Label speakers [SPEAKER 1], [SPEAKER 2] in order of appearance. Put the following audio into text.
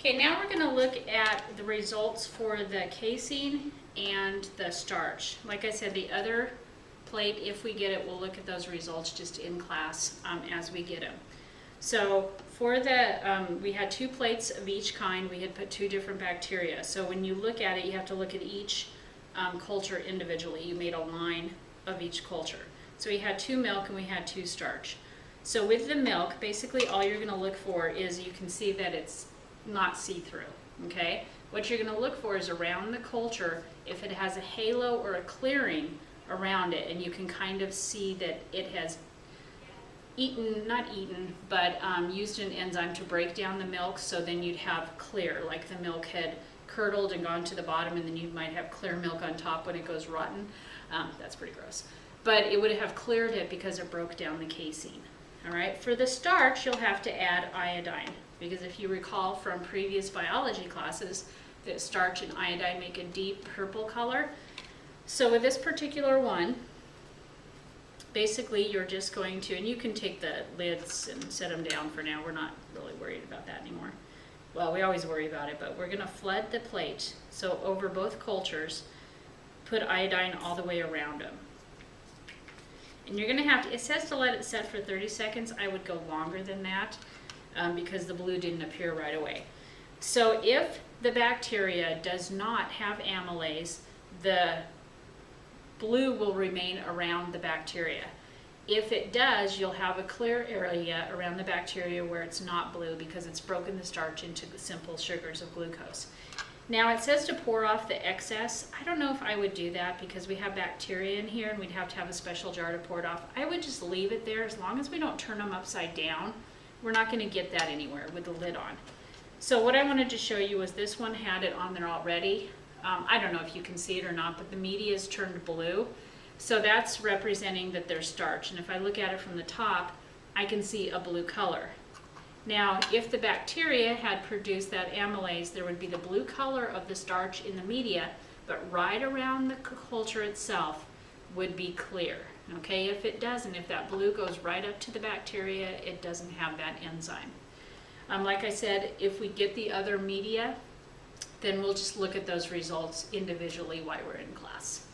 [SPEAKER 1] Okay, now we're going to look at the results for the casein and the starch. Like I said, the other plate, if we get it, we'll look at those results just in class as we get them. So for the, we had 2 plates of each kind. We had put 2 different bacteria. So when you look at it, you have to look at each culture individually. You made a line of each culture. So we had 2 milk and we had 2 starch. So with the milk, basically all you're going to look for is, you can see that it's not see-through, okay? What you're going to look for is around the culture, if it has a halo or a clearing around it, and you can kind of see that it has used an enzyme to break down the milk, so then you'd have clear, like the milk had curdled and gone to the bottom, and then you might have clear milk on top when it goes rotten. That's pretty gross. But it would have cleared it because it broke down the casein. All right, for the starch, you'll have to add iodine, because if you recall from previous biology classes that starch and iodine make a deep purple color. So with this particular one, basically you're just going to, and you can take the lids and set them down for now. We're not really worried about that anymore. Well, we always worry about it, but we're going to flood the plate. So over both cultures, put iodine all the way around them. And you're going to have to, it says to let it set for 30 seconds. I would go longer than that because the blue didn't appear right away. So if the bacteria does not have amylase, the blue will remain around the bacteria. If it does, you'll have a clear area around the bacteria where it's not blue because it's broken the starch into the simple sugars of glucose. Now it says to pour off the excess. I don't know if I would do that because we have bacteria in here and we'd have to have a special jar to pour it off. I would just leave it there as long as we don't turn them upside down. We're not going to get that anywhere with the lid on. So what I wanted to show you was this one had it on there already. I don't know if you can see it or not, but the media is turned blue. So that's representing that there's starch. And if I look at it from the top, I can see a blue color. Now, if the bacteria had produced that amylase, there would be the blue color of the starch in the media, but right around the culture itself would be clear. Okay, if it doesn't, if that blue goes right up to the bacteria, it doesn't have that enzyme. Like I said, if we get the other media, then we'll just look at those results individually while we're in class.